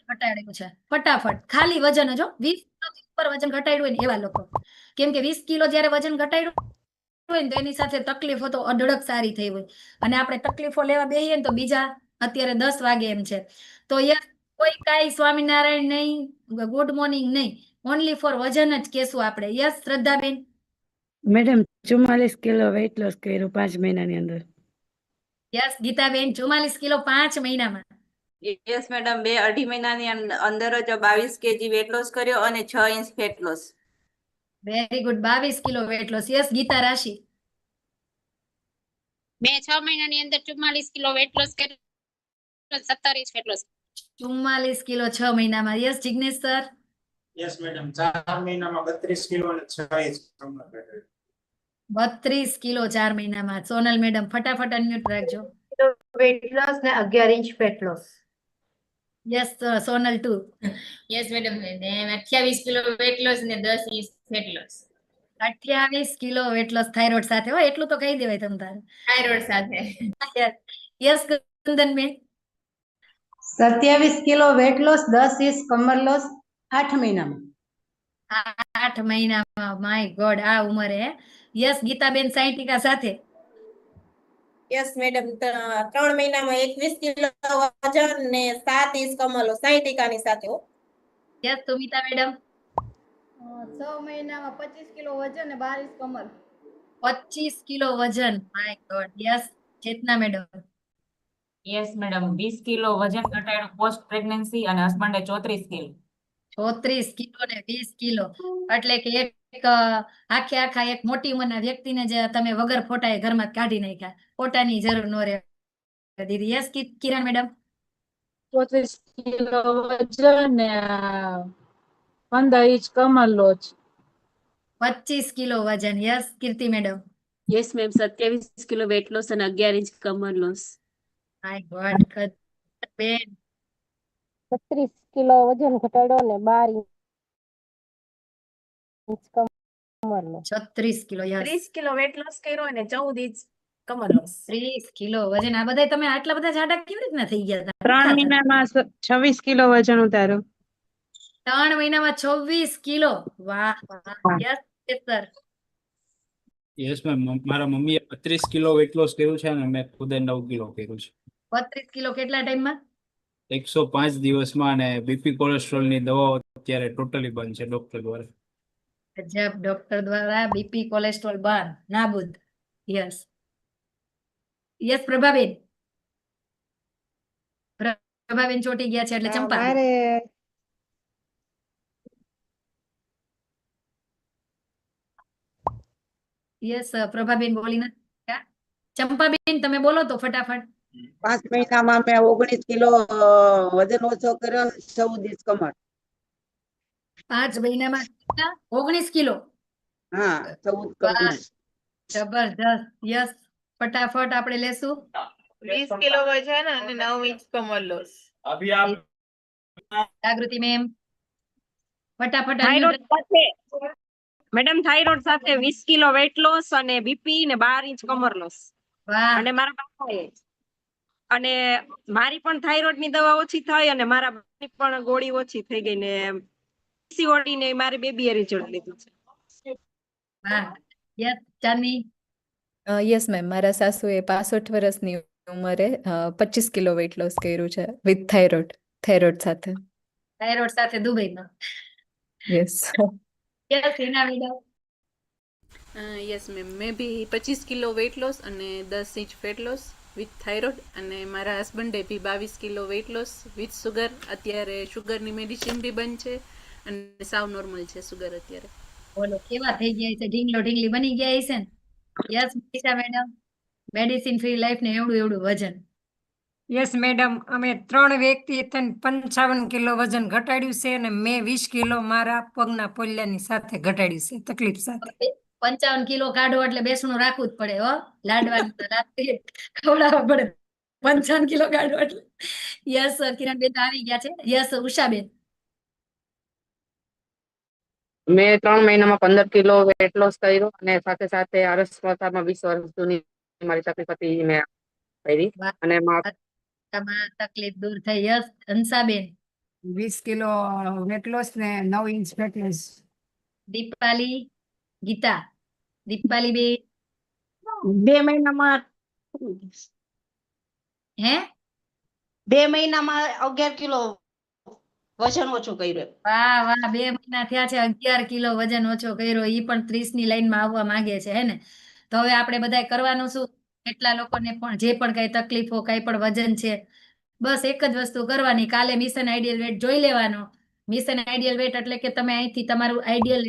ઘટાડ્યું છે ફટાફટ, ખાલી વજન જ 20 કિલોથી ઉપર વજન ઘટાડ્યું હોય ને એવા લોકો. કેમ કે 20 કિલો જયારે વજન ઘટાડ્યું હોય ને તો એની સાથે તકલીફો તો અઢળક સારી થઈ હોય, અને આપણે તકલીફો લેવા બેહીએ ને તો બીજા અત્યારે 10 વાગે એમ છે. તો યસ, કોઈ કાંઈ સ્વામિનારાયણ નહીં, ગુડ મોર્નિંગ નહીં, ઓનલી ફોર વજન જ કેશું આપણે. Yes શ્રદ્ધાબેન. Madam 44 kilo weight loss કર્યું 5 મહિનાની અંદર. યસ ગીતાબેન, 44 કિલો 5 મહિનામાં. યસ મેડમ, 2-2.5 મહિનાની અંદર જ 22 કેજી વેટ લોસ કર્યો અને 6 inch fat loss. Very good, 22 kilo weight loss. Yes Geeta Rashi. મેં 6 મહિનાની અંદર 44 કિલો વેટ લોસ કર્યું, 17 ઇંચ ફેટ લોસ. 44 કિલો 6 મહિનામાં. Yes Jignesh sir. Yes madam, 4 મહિનામાં 32 કિલો અને 6 ઇંચ કમર ઘટાડી. 32 કિલો 4 મહિનામાં. સોનલ મેડમ ફટાફટ અનમ્યુટ રાખજો. વેટ લોસ ને 11 inch fat loss. Yes Sonal 2. Yes madam, 28 kilo weight loss ને 10 inch fat loss. 28 kilo weight loss thyroid સાથે. હો, એટલું તો કહી દેવાય તમ તારે. થાઇરોઇડ સાથે. Yes Kundanben. 27 kilo weight loss, 10 inch કમર લોસ 8 મહિનામાં. 8 મહિનામાં. માય ગોડ, આ ઉંમરે. યસ ગીતાબેન 60 સાથે. યસ મેડમ, 3 મહિનામાં 21 કિલો વજન ને 7 ઇંચ કમર લોસ 60 ની સાથે. Yes Sumita madam. 6 મહિનામાં 25 કિલો વજન ને 12 ઇંચ કમર. 25 કિલો વજન. My God. Yes Chetana madam. Yes madam, 20 kilo વજન ઘટાડ્યું પોસ્ટ પ્રેગ્નન્સી અને હસબન્ડે 34 કિલો. 34 કિલો ને 20 કિલો એટલે કે એક આખા એક મોટી ઉંમરના વ્યક્તિને જે તમે વગર ફોટાએ ઘરમાં કાઢી નાખ્યા. ફોટાની જરૂર ન રહે દીદી. Yes Kiran madam. 35 કિલો વજન ને 15 ઇંચ કમર લોસ. 25 કિલો વજન. Yes Kirti madam. Yes ma'am, 27 kilo weight loss અને 11 ઇંચ કમર લોસ. My God. બેન 36 કિલો વજન ઘટાડ્યો ને 12 ઇંચ કમર loss. 36 kilo. Yes 30 kilo weight loss કર્યો અને 14 ઇંચ કમર લોસ. 30 કિલો વજન. આ બધા તમે આટલા બધા જાડા કેવી રીતના થઈ ગયા હતા? 3 મહિનામાં 26 કિલો વજન ઉતાર્યું. 3 મહિનામાં 26 કિલો. વાહ વાહ. Yes sir. યસ મેમ, મારા મમ્મીએ 32 કિલો વેટ લોસ કર્યું છે અને મેં ખુદે 9 કિલો કર્યું છે. 32 કિલો કેટલા ટાઈમમાં? 105 દિવસમાં. અને બીપી કોલેસ્ટ્રોલ ની દવાઓ અત્યારે ટોટલી બંધ છે ડોક્ટર દ્વારા. ગજબ, ડોક્ટર દ્વારા બીપી કોલેસ્ટ્રોલ બંધ, નાબૂદ. Yes yes Prabhaben. પ્રભાબેન ચોટી ગયા છે એટલે ચંપા. યસ પ્રભાબેન બોલી નથી. ચંપાબેન તમે બોલો તો ફટાફટ. 5 મહિનામાં મેં 19 કિલો વજન ઓછો કર્યો અને 14 ઇંચ કમર. 5 મહિનામાં 19 કિલો. હા, 14 કમર. જબરદસ્ત. યસ ફટાફટ આપણે લેશું. 20 કિલો વજન અને 9 ઇંચ કમર લોસ. જાગૃતિ મેમ ફટાફટ. થાઇરોઇડ સાથે મેડમ, થાઇરોઇડ સાથે 20 કિલો વેટ લોસ અને બીપી ને 12 ઇંચ કમર લોસ. વાહ. અને મારા બાપાએ અને મારી પણ થાઇરોઇડ ની દવા ઓછી થઈ અને મારા બાની પણ ગોળી ઓછી થઈ ગઈ ને પીસીઓડી ને મારી બેબીએ રિઝલ્ટ લીધું છે. વાહ. યસ ચાંદની. યસ મેમ, મારા સાસુએ 65 વર્ષની ઉંમરે 25 કિલો વેટ લોસ કર્યું છે વિથ થાઇરોઇડ સાથે. થાઇરોઇડ સાથે દુબઈમાં. Yes. Yes Hina madam. Yes ma'am, મેં બી 25 કિલો વેટ લોસ અને 10 inch fat loss with thyroid, અને મારા હસબન્ડે બી 22 kilo weight loss with sugar. અત્યારે શુગરની મેડિસિન બી બંધ છે અને સાવ નોર્મલ છે સુગર અત્યારે. બોલો કેવા થઈ ગયા છે, ઢીંગલો ઢીંગલી બની ગયા છે ને. Yes Manisha madam. Medicine free life ને એવડું વજન. યસ મેડમ, અમે 3 વ્યક્તિ 55 કિલો વજન ઘટાડ્યું છે અને મેં 20 કિલો મારા પગના પોલિયાની સાથે ઘટાડ્યું છે તકલીફ સાથે. 55 કિલો કાઢો એટલે બેસણું રાખવું જ પડે. હો લાડવાનું તો રાત્રે ખવડાવવા પડે. 55 કિલો કાઢો એટલે. યસ કિરણબેન આવી ગયા છે. યસ ઉષાબેન. મેં 3 મહિનામાં 15 કિલો વેટ લોસ કર્યું અને સાથે સાથે અરસપતામાં 20 વર્ષ જૂની મારી તકલીફ હતી મેં કરી અને તમારી તકલીફ દૂર થઈ. Yes Hansaben. 20 kilo weight loss ને 9 inch fat loss. Deepali, Geeta, Deepali બે 2 મહિનામાં હે 2 મહિનામાં 11 કિલો વજન ઓછું કર્યું. વાહ વાહ 2 મહિના થયા છે 11 કિલો વજન ઓછો કર્યો ઈ પણ 30 ની લાઈનમાં આવવા માંગે છે હે ને. તો હવે આપણે બધાય કરવાનું શું? કેટલા લોકોને પણ જે પણ કઈ તકલીફો કઈ પણ વજન છે બસ એક જ વસ્તુ કરવાની, કાલે મિશન આઈડિયલ વેટ જોઈ લેવાનો. મિશન આઈડિયલ વેટ એટલે કે તમે અહીંથી તમારું આઈડિયલ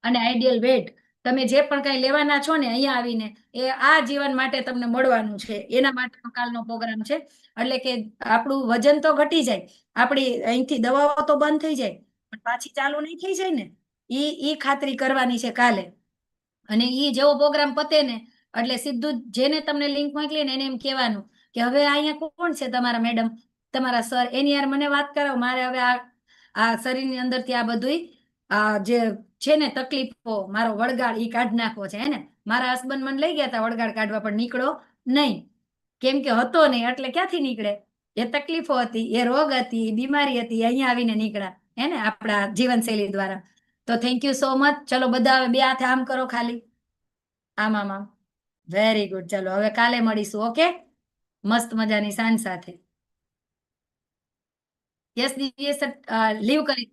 અને આઈડિયલ વેટ તમે જે પણ કઈ લેવાના છો ને અહીંયા આવીને એ આ જીવન માટે તમને મળવાનું છે. એના માટેનો કાલનો પ્રોગ્રામ છે. એટલે કે આપણું વજન તો ઘટી જાય, આપણી અહીંથી દવાઓ તો બંધ થઈ જાય પણ પાછી ચાલુ નહીં થઈ જાય ને ઈ ખાતરી કરવાની છે કાલે. અને ઈ જેવો પ્રોગ્રામ પતે ને એટલે સીધું જ જેને તમને લિંક મોકલી ને એને એમ કહેવાનું કે હવે અહીંયા કોણ છે તમારા મેડમ, તમારા સર, એની યાર મને વાત કરાવો, મારે હવે આ શરીરની અંદરથી આ બધું જે છે ને તકલીફો, મારો વળગાડ ઈ કાઢ નાખવો છે હે ને. મારા હસબન્ડ મને લઈ ગયા હતા વળગાડ કાઢવા પણ નીકળો નહીં, કેમ કે હતો નહીં એટલે ક્યાંથી નીકળે? એ તકલીફો હતી, એ રોગ હતી, એ બીમારી હતી, અહીંયા આવીને નીકળ્યા હે ને આપણા જીવનશૈલી દ્વારા. તો થેન્ક યુ સો મચ. ચલો બધા હવે 2 હાથે આમ કરો, ખાલી આમ આમ આમ. Very good. ચલો હવે કાલે મળીશું. ઓકે, મસ્ત મજાની સાંજ સાથે. યસ દિવ્યેશ લીવ કરી